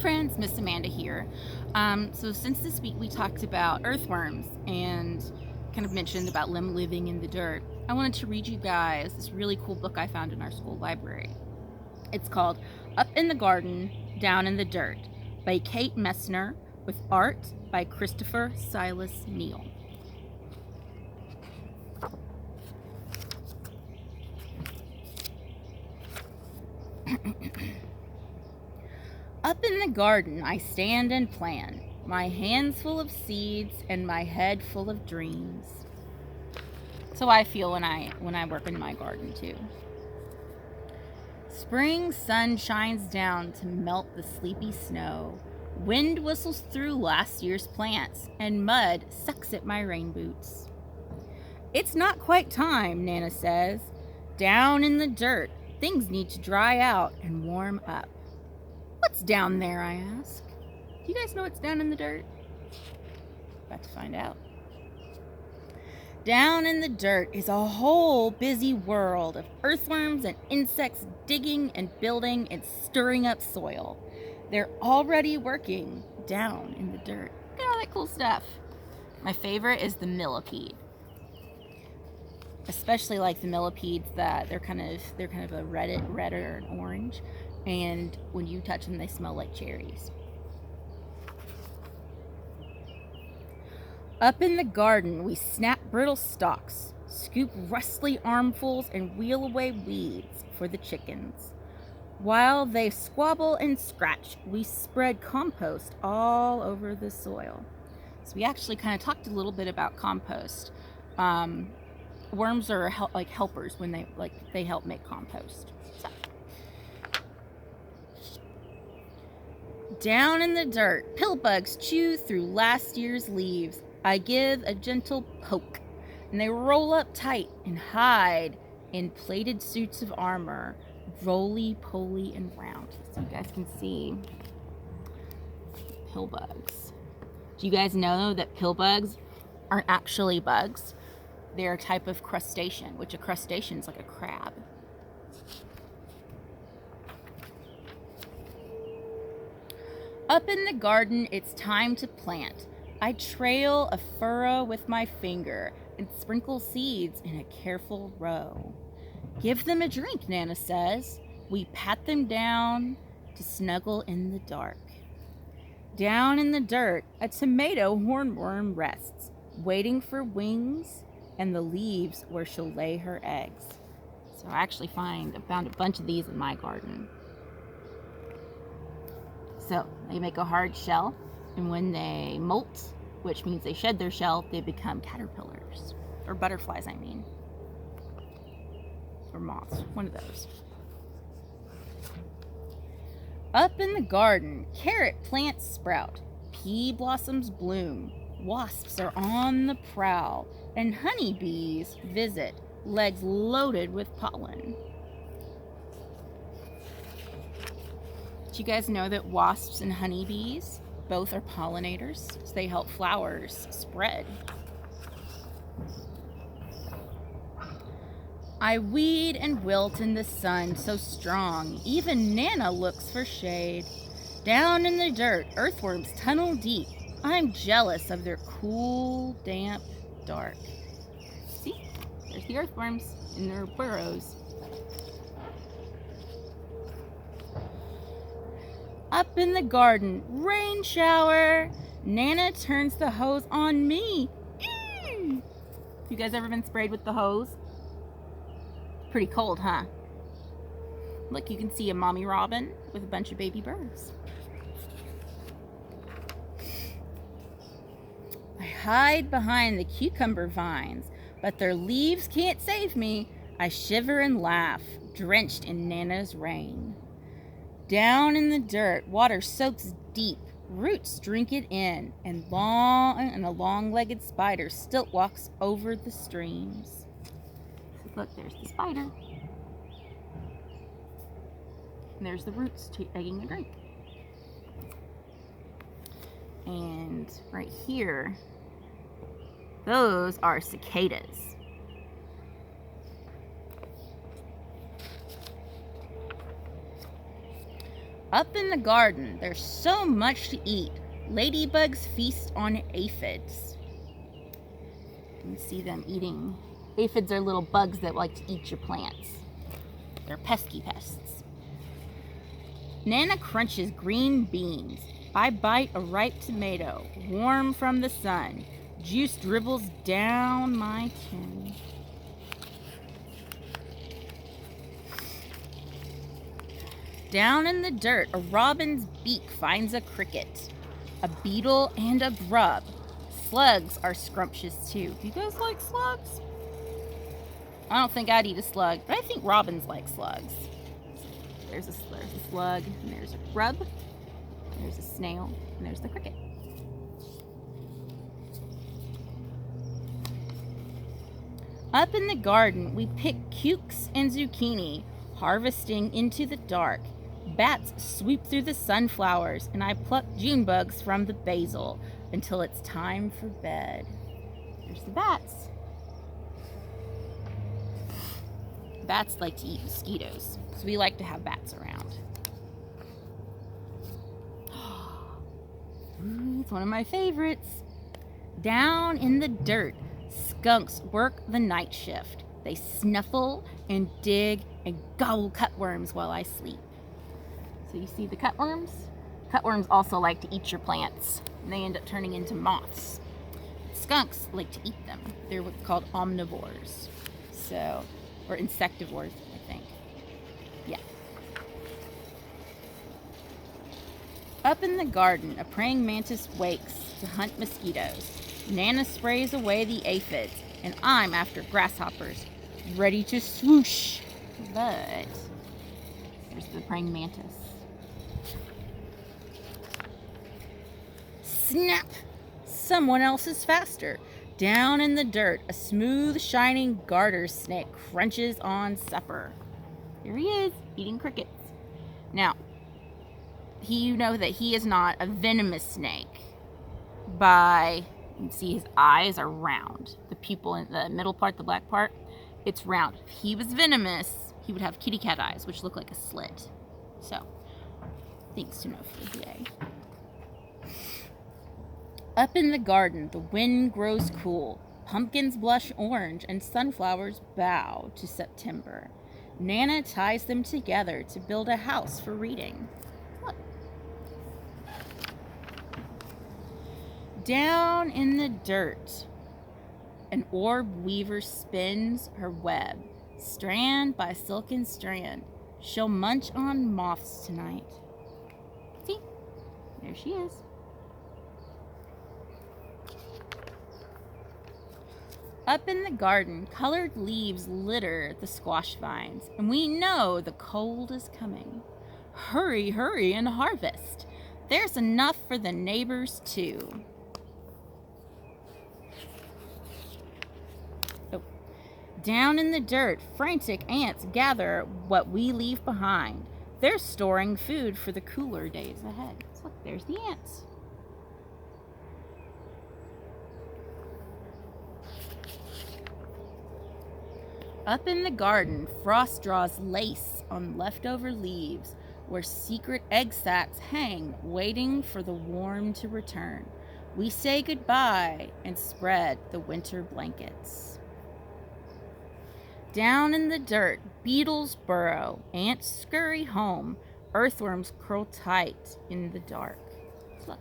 friends, Miss Amanda here. So since this week we talked about earthworms and kind of mentioned about them living in the dirt, I wanted to read you guys this really cool book I found in our school library. It's called Up in the Garden, Down in the Dirt by Kate Messner with art by Christopher Silas Neal. Up in the garden I stand and plan, my hands full of seeds and my head full of dreams. So I feel when I work in my garden too. Spring sun shines down to melt the sleepy snow. Wind whistles through last year's plants, and mud sucks at my rain boots. It's not quite time, Nana says. Down in the dirt, things need to dry out and warm up. What's down there, I ask? Do you guys know what's down in the dirt? About to find out. Down in the dirt is a whole busy world of earthworms and insects digging and building and stirring up soil. They're already working down in the dirt. Look at all that cool stuff. My favorite is the millipede. Especially like the millipedes that they're kind of a redder and orange, and when you touch them they smell like cherries. Up in the garden we snap brittle stalks, scoop rustly armfuls, and wheel away weeds for the chickens. While they squabble and scratch, we spread compost all over the soil. So we actually kind of talked a little bit about compost. Worms are like helpers when they help make compost. So. Down in the dirt, pill bugs chew through last year's leaves. I give a gentle poke, and they roll up tight and hide in plated suits of armor, roly-poly and round. So you guys can see pill bugs. Do you guys know that pill bugs aren't actually bugs? They're a type of crustacean, which a crustacean is like a crab. Up in the garden, it's time to plant. I trail a furrow with my finger and sprinkle seeds in a careful row. Give them a drink, Nana says. We pat them down to snuggle in the dark. Down in the dirt, a tomato hornworm rests, waiting for wings and the leaves where she'll lay her eggs. So I actually found a bunch of these in my garden. So they make a hard shell, and when they molt, which means they shed their shell, they become caterpillars, or butterflies, I mean, or moths, one of those. Up in the garden, carrot plants sprout, pea blossoms bloom, wasps are on the prowl, and honeybees visit, legs loaded with pollen. Did you guys know that wasps and honeybees both are pollinators? So they help flowers spread. I weed and wilt in the sun so strong, even Nana looks for shade. Down in the dirt, earthworms tunnel deep. I'm jealous of their cool, damp, dark. See? There's the earthworms in their burrows. Up in the garden, rain shower. Nana turns the hose on me. You guys ever been sprayed with the hose? Pretty cold, huh? Look, you can see a mommy robin with a bunch of baby birds. I hide behind the cucumber vines, but their leaves can't save me. I shiver and laugh, drenched in Nana's rain. Down in the dirt, water soaks deep. Roots drink it in, and a long-legged spider stilt walks over the streams. Look, there's the spider. And there's the roots taking a drink. And right here, those are cicadas. Up in the garden, there's so much to eat. Ladybugs feast on aphids. You can see them eating. Aphids are little bugs that like to eat your plants. They're pesky pests. Nana crunches green beans. I bite a ripe tomato, warm from the sun. Juice dribbles down my chin. Down in the dirt, a robin's beak finds a cricket, a beetle, and a grub. Slugs are scrumptious too. Do you guys like slugs? I don't think I'd eat a slug, but I think robins like slugs. There's a slug, and there's a grub, and there's a snail, and there's the cricket. Up in the garden, we pick cukes and zucchini, harvesting into the dark. Bats sweep through the sunflowers, and I pluck June bugs from the basil until it's time for bed. There's the bats. Bats like to eat mosquitoes, so we like to have bats around. Ooh, it's one of my favorites. Down in the dirt, skunks work the night shift. They snuffle and dig and gobble cutworms while I sleep. So you see the cutworms? Cutworms also like to eat your plants, and they end up turning into moths. Skunks like to eat them. They're what's called omnivores. So, or insectivores, I think. Yeah. Up in the garden, a praying mantis wakes to hunt mosquitoes. Nana sprays away the aphids, and I'm after grasshoppers, ready to swoosh. But there's the praying mantis. Snap! Someone else is faster. Down in the dirt, a smooth, shining garter snake crunches on supper. There he is, eating crickets. Now, you know that he is not a venomous snake. You can see his eyes are round. The pupil in the middle part, the black part, it's round. If he was venomous, he would have kitty cat eyes, which look like a slit. So, things to know for the day. Up in the garden, the wind grows cool. Pumpkins blush orange and sunflowers bow to September. Nana ties them together to build a house for reading. Look. Down in the dirt, an orb weaver spins her web, strand by silken strand. She'll munch on moths tonight. See? There she is. Up in the garden, colored leaves litter the squash vines, and we know the cold is coming. Hurry, hurry, and harvest. There's enough for the neighbors, too. Oh. Down in the dirt, frantic ants gather what we leave behind. They're storing food for the cooler days ahead. So look, there's the ants. Up in the garden, frost draws lace on leftover leaves where secret egg sacs hang, waiting for the warm to return. We say goodbye and spread the winter blankets. Down in the dirt, beetles burrow, ants scurry home, earthworms curl tight in the dark. Look.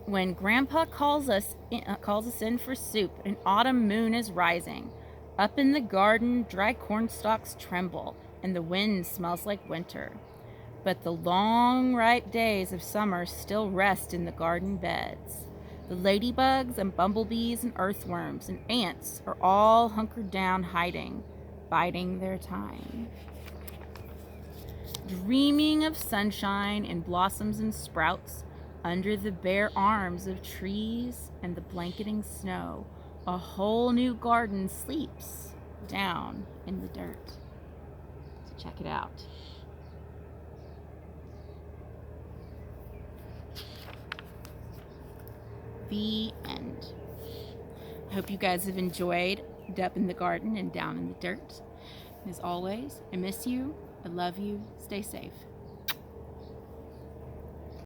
When Grandpa calls us in for soup, an autumn moon is rising. Up in the garden, dry corn stalks tremble, and the wind smells like winter. But the long, ripe days of summer still rest in the garden beds. The ladybugs and bumblebees and earthworms and ants are all hunkered down hiding, biding their time. Dreaming of sunshine and blossoms and sprouts, under the bare arms of trees and the blanketing snow, a whole new garden sleeps down in the dirt. So check it out. The end. I hope you guys have enjoyed up in the garden and down in the dirt. As always, I miss you, I love you, stay safe.